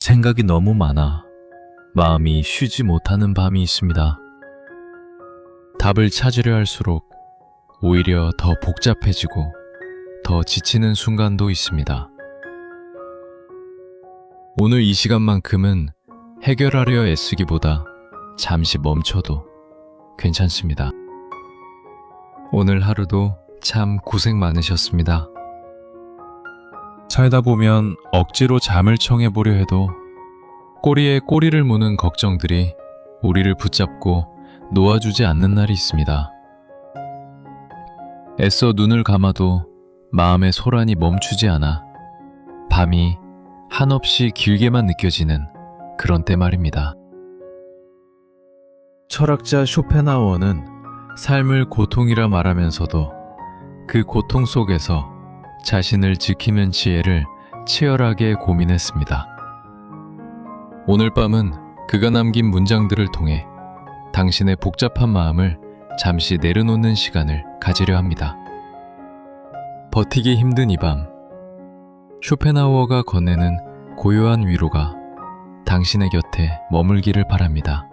생각이 너무 많아 마음이 쉬지 못하는 밤이 있습니다. 답을 찾으려 할수록 오히려 더 복잡해지고 더 지치는 순간도 있습니다. 오늘 이 시간만큼은 해결하려 애쓰기보다 잠시 멈춰도 괜찮습니다. 오늘 하루도 참 고생 많으셨습니다. 살다 보면 억지로 잠을 청해보려 해도 꼬리에 꼬리를 무는 걱정들이 우리를 붙잡고 놓아주지 않는 날이 있습니다. 애써 눈을 감아도 마음의 소란이 멈추지 않아 밤이 한없이 길게만 느껴지는 그런 때 말입니다. 철학자 쇼펜하우어는 삶을 고통이라 말하면서도 그 고통 속에서 자신을 지키는 지혜를 치열하게 고민했습니다. 오늘 밤은 그가 남긴 문장들을 통해 당신의 복잡한 마음을 잠시 내려놓는 시간을 가지려 합니다. 버티기 힘든 이 밤, 쇼펜하우어가 건네는 고요한 위로가 당신의 곁에 머물기를 바랍니다.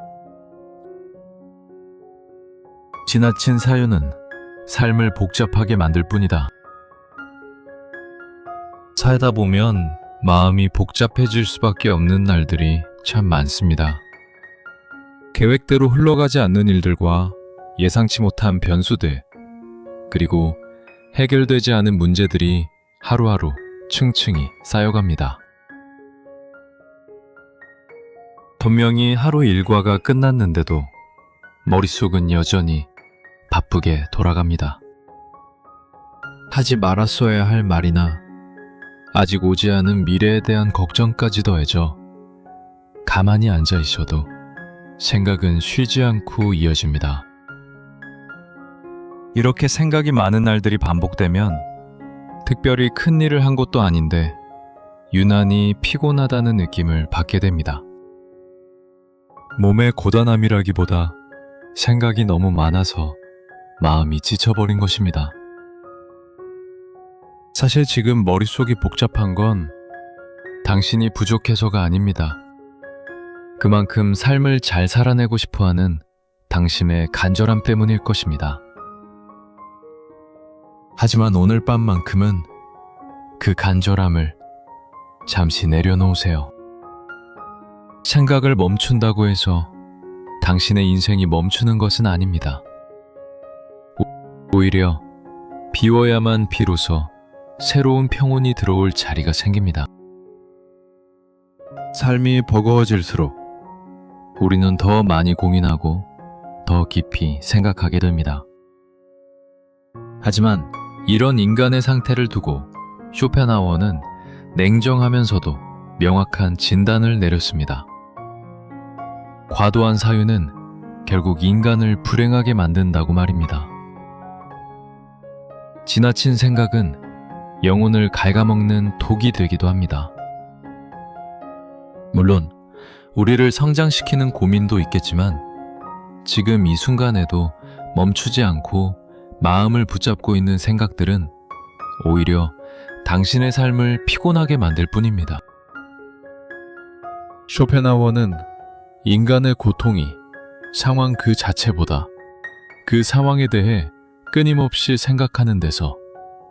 지나친 사유는 삶을 복잡하게 만들 뿐이다. 살다 보면 마음이 복잡해질 수밖에 없는 날들이 참 많습니다. 계획대로 흘러가지 않는 일들과 예상치 못한 변수들, 그리고 해결되지 않은 문제들이 하루하루 층층이 쌓여갑니다. 분명히 하루 일과가 끝났는데도 머릿속은 여전히 바쁘게 돌아갑니다. 하지 말았어야 할 말이나 아직 오지 않은 미래에 대한 걱정까지 더해져 가만히 앉아 있어도 생각은 쉬지 않고 이어집니다. 이렇게 생각이 많은 날들이 반복되면 특별히 큰 일을 한 것도 아닌데 유난히 피곤하다는 느낌을 받게 됩니다. 몸의 고단함이라기보다 생각이 너무 많아서 마음이 지쳐버린 것입니다. 사실 지금 머릿속이 복잡한 건 당신이 부족해서가 아닙니다. 그만큼 삶을 잘 살아내고 싶어하는 당신의 간절함 때문일 것입니다. 하지만 오늘 밤만큼은 그 간절함을 잠시 내려놓으세요. 생각을 멈춘다고 해서 당신의 인생이 멈추는 것은 아닙니다. 오히려 비워야만 비로소 새로운 평온이 들어올 자리가 생깁니다. 삶이 버거워질수록 우리는 더 많이 고민하고 더 깊이 생각하게 됩니다. 하지만 이런 인간의 상태를 두고 쇼펜하우어는 냉정하면서도 명확한 진단을 내렸습니다. 과도한 사유는 결국 인간을 불행하게 만든다고 말입니다. 지나친 생각은 영혼을 갉아먹는 독이 되기도 합니다. 물론 우리를 성장시키는 고민도 있겠지만 지금 이 순간에도 멈추지 않고 마음을 붙잡고 있는 생각들은 오히려 당신의 삶을 피곤하게 만들 뿐입니다. 쇼펜하우어는 인간의 고통이 상황 그 자체보다 그 상황에 대해 끊임없이 생각하는 데서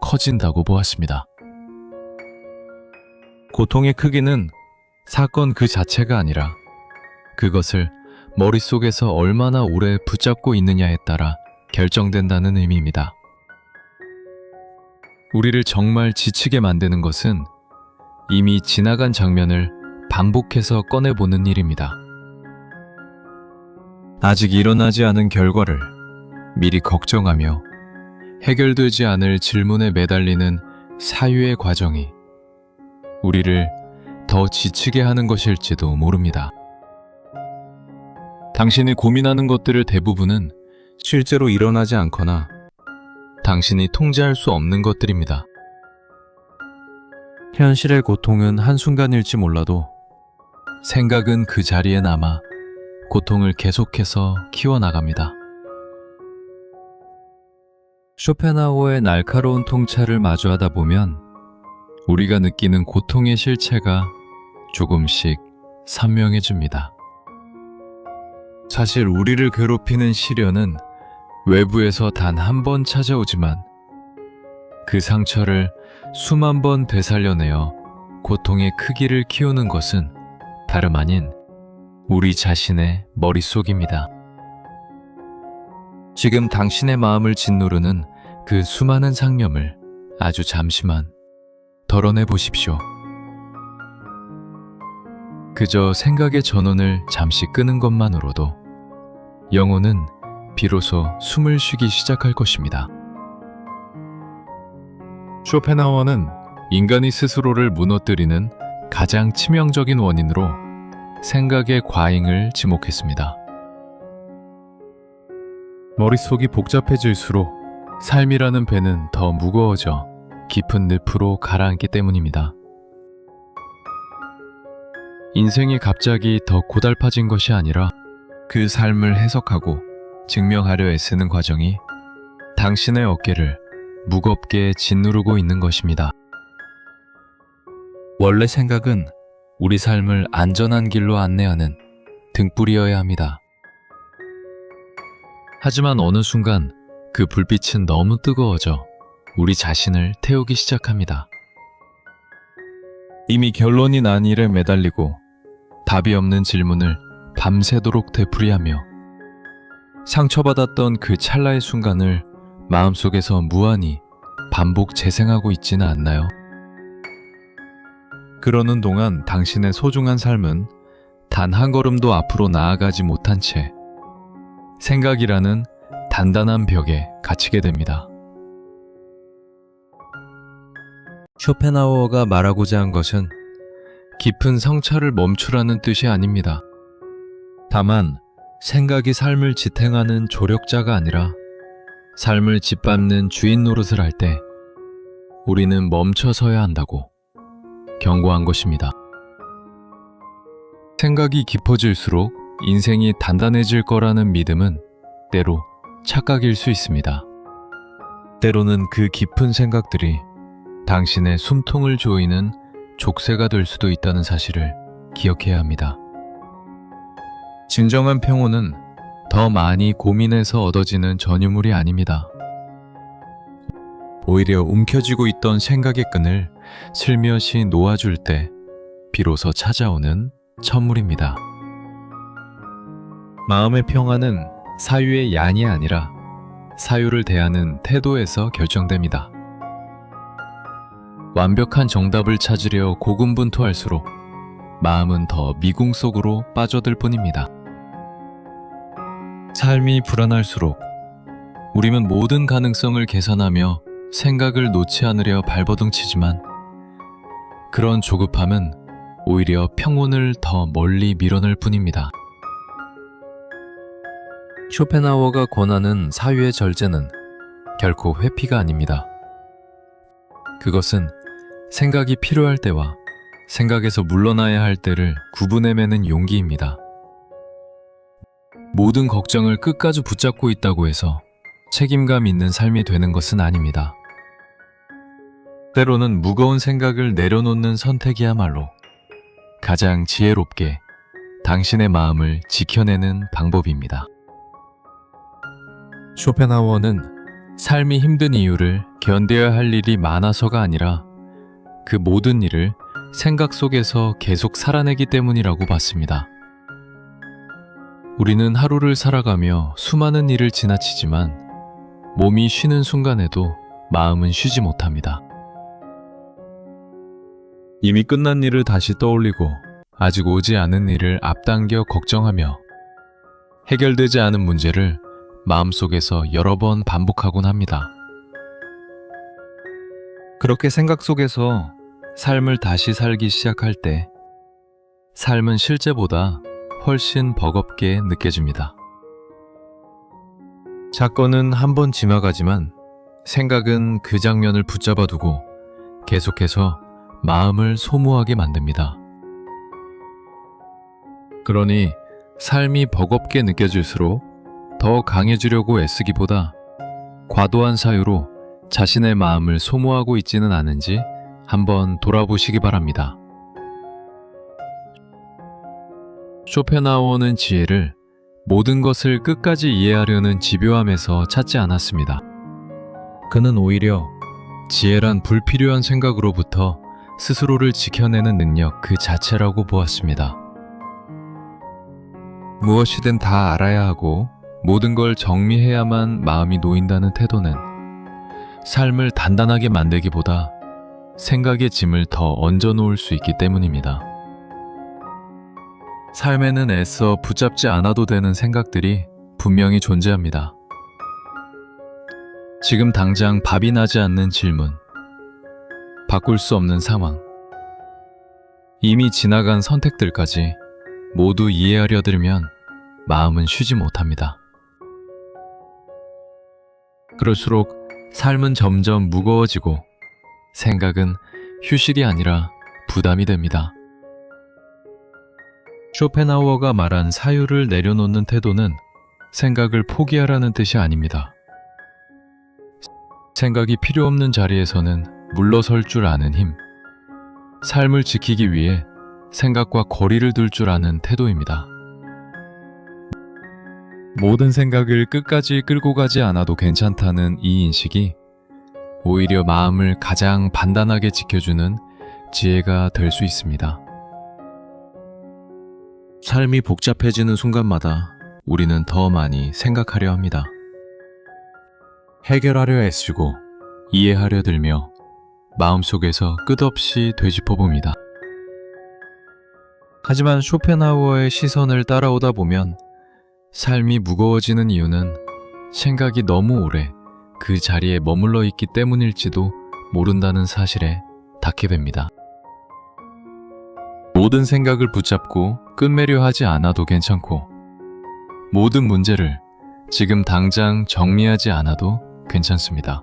커진다고 보았습니다. 고통의 크기는 사건 그 자체가 아니라 그것을 머릿속에서 얼마나 오래 붙잡고 있느냐에 따라 결정된다는 의미입니다. 우리를 정말 지치게 만드는 것은 이미 지나간 장면을 반복해서 꺼내보는 일입니다. 아직 일어나지 않은 결과를 미리 걱정하며 해결되지 않을 질문에 매달리는 사유의 과정이 우리를 더 지치게 하는 것일지도 모릅니다. 당신이 고민하는 것들의 대부분은 실제로 일어나지 않거나 당신이 통제할 수 없는 것들입니다. 현실의 고통은 한순간일지 몰라도 생각은 그 자리에 남아 고통을 계속해서 키워나갑니다. 쇼펜하우어의 날카로운 통찰을 마주하다 보면 우리가 느끼는 고통의 실체가 조금씩 선명해집니다. 사실 우리를 괴롭히는 시련은 외부에서 단 한 번 찾아오지만 그 상처를 수만 번 되살려내어 고통의 크기를 키우는 것은 다름 아닌 우리 자신의 머릿속입니다. 지금 당신의 마음을 짓누르는 그 수많은 상념을 아주 잠시만 덜어내 보십시오. 그저 생각의 전원을 잠시 끄는 것만으로도 영혼은 비로소 숨을 쉬기 시작할 것입니다. 쇼펜하우어는 인간이 스스로를 무너뜨리는 가장 치명적인 원인으로 생각의 과잉을 지목했습니다. 머릿속이 복잡해질수록 삶이라는 배는 더 무거워져 깊은 늪으로 가라앉기 때문입니다. 인생이 갑자기 더 고달파진 것이 아니라 그 삶을 해석하고 증명하려 애쓰는 과정이 당신의 어깨를 무겁게 짓누르고 있는 것입니다. 원래 생각은 우리 삶을 안전한 길로 안내하는 등불이어야 합니다. 하지만 어느 순간 그 불빛은 너무 뜨거워져 우리 자신을 태우기 시작합니다. 이미 결론이 난 일에 매달리고 답이 없는 질문을 밤새도록 되풀이하며 상처받았던 그 찰나의 순간을 마음속에서 무한히 반복 재생하고 있지는 않나요? 그러는 동안 당신의 소중한 삶은 단 한 걸음도 앞으로 나아가지 못한 채 생각이라는 단단한 벽에 갇히게 됩니다. 쇼펜하우어가 말하고자 한 것은 깊은 성찰을 멈추라는 뜻이 아닙니다. 다만 생각이 삶을 지탱하는 조력자가 아니라 삶을 짓밟는 주인 노릇을 할 때 우리는 멈춰서야 한다고 경고한 것입니다. 생각이 깊어질수록 인생이 단단해질 거라는 믿음은 때로 착각일 수 있습니다. 때로는 그 깊은 생각들이 당신의 숨통을 조이는 족쇄가 될 수도 있다는 사실을 기억해야 합니다. 진정한 평온은 더 많이 고민해서 얻어지는 전유물이 아닙니다. 오히려 움켜쥐고 있던 생각의 끈을 슬며시 놓아줄 때 비로소 찾아오는 천물입니다. 마음의 평안은 사유의 양이 아니라 사유를 대하는 태도에서 결정됩니다. 완벽한 정답을 찾으려 고군분투할수록 마음은 더 미궁 속으로 빠져들 뿐입니다. 삶이 불안할수록 우리는 모든 가능성을 계산하며 생각을 놓지 않으려 발버둥치지만 그런 조급함은 오히려 평온을 더 멀리 밀어낼 뿐입니다. 쇼펜하우어가 권하는 사유의 절제는 결코 회피가 아닙니다. 그것은 생각이 필요할 때와 생각에서 물러나야 할 때를 구분해내는 용기입니다. 모든 걱정을 끝까지 붙잡고 있다고 해서 책임감 있는 삶이 되는 것은 아닙니다. 때로는 무거운 생각을 내려놓는 선택이야말로 가장 지혜롭게 당신의 마음을 지켜내는 방법입니다. 쇼펜하우어는 삶이 힘든 이유를 견뎌야 할 일이 많아서가 아니라 그 모든 일을 생각 속에서 계속 살아내기 때문이라고 봤습니다. 우리는 하루를 살아가며 수많은 일을 지나치지만 몸이 쉬는 순간에도 마음은 쉬지 못합니다. 이미 끝난 일을 다시 떠올리고 아직 오지 않은 일을 앞당겨 걱정하며 해결되지 않은 문제를 마음속에서 여러 번 반복하곤 합니다. 그렇게 생각 속에서 삶을 다시 살기 시작할 때 삶은 실제보다 훨씬 버겁게 느껴집니다. 사건은 한 번 지나가지만 생각은 그 장면을 붙잡아 두고 계속해서 마음을 소모하게 만듭니다. 그러니 삶이 버겁게 느껴질수록 더 강해지려고 애쓰기보다 과도한 사유로 자신의 마음을 소모하고 있지는 않은지 한번 돌아보시기 바랍니다. 쇼펜하우어는 지혜를 모든 것을 끝까지 이해하려는 집요함에서 찾지 않았습니다. 그는 오히려 지혜란 불필요한 생각으로부터 스스로를 지켜내는 능력 그 자체라고 보았습니다. 무엇이든 다 알아야 하고 모든 걸 정리해야만 마음이 놓인다는 태도는 삶을 단단하게 만들기보다 생각의 짐을 더 얹어 놓을 수 있기 때문입니다. 삶에는 애써 붙잡지 않아도 되는 생각들이 분명히 존재합니다. 지금 당장 답이 나지 않는 질문, 바꿀 수 없는 상황, 이미 지나간 선택들까지 모두 이해하려 들면 마음은 쉬지 못합니다. 그럴수록 삶은 점점 무거워지고 생각은 휴식이 아니라 부담이 됩니다. 쇼펜하우어가 말한 사유를 내려놓는 태도는 생각을 포기하라는 뜻이 아닙니다. 생각이 필요 없는 자리에서는 물러설 줄 아는 힘, 삶을 지키기 위해 생각과 거리를 둘 줄 아는 태도입니다. 모든 생각을 끝까지 끌고 가지 않아도 괜찮다는 이 인식이 오히려 마음을 가장 단단하게 지켜주는 지혜가 될 수 있습니다. 삶이 복잡해지는 순간마다 우리는 더 많이 생각하려 합니다. 해결하려 애쓰고 이해하려 들며 마음속에서 끝없이 되짚어봅니다. 하지만 쇼펜하우어의 시선을 따라오다 보면 삶이 무거워지는 이유는 생각이 너무 오래 그 자리에 머물러 있기 때문일지도 모른다는 사실에 닿게 됩니다. 모든 생각을 붙잡고 끝매려 하지 않아도 괜찮고 모든 문제를 지금 당장 정리하지 않아도 괜찮습니다.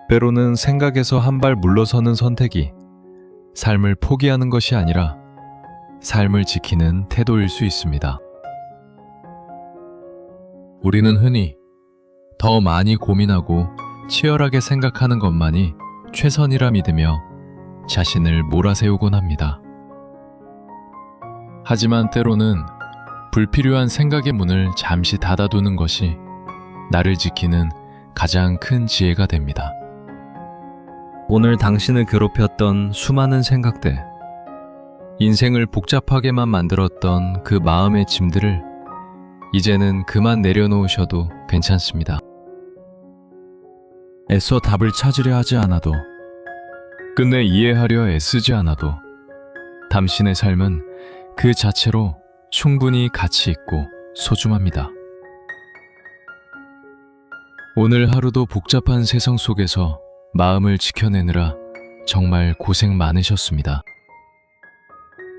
때로는 생각에서 한 발 물러서는 선택이 삶을 포기하는 것이 아니라 삶을 지키는 태도일 수 있습니다. 우리는 흔히 더 많이 고민하고 치열하게 생각하는 것만이 최선이라 믿으며 자신을 몰아세우곤 합니다. 하지만 때로는 불필요한 생각의 문을 잠시 닫아두는 것이 나를 지키는 가장 큰 지혜가 됩니다. 오늘 당신을 괴롭혔던 수많은 생각들, 인생을 복잡하게만 만들었던 그 마음의 짐들을 이제는 그만 내려놓으셔도 괜찮습니다. 애써 답을 찾으려 하지 않아도, 끝내 이해하려 애쓰지 않아도 당신의 삶은 그 자체로 충분히 가치 있고 소중합니다. 오늘 하루도 복잡한 세상 속에서 마음을 지켜내느라 정말 고생 많으셨습니다.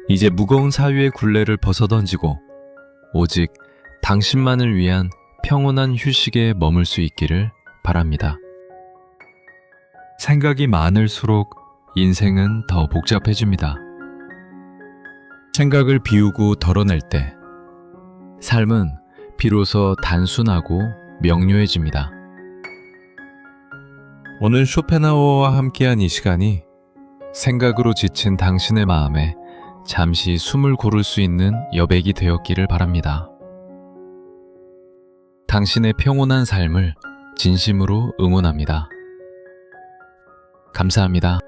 이제 무거운 사유의 굴레를 벗어던지고 오직 당신만을 위한 평온한 휴식에 머물 수 있기를 바랍니다. 생각이 많을수록 인생은 더 복잡해집니다. 생각을 비우고 덜어낼 때 삶은 비로소 단순하고 명료해집니다. 오늘 쇼펜하우어와 함께한 이 시간이 생각으로 지친 당신의 마음에 잠시 숨을 고를 수 있는 여백이 되었기를 바랍니다. 당신의 평온한 삶을 진심으로 응원합니다. 감사합니다.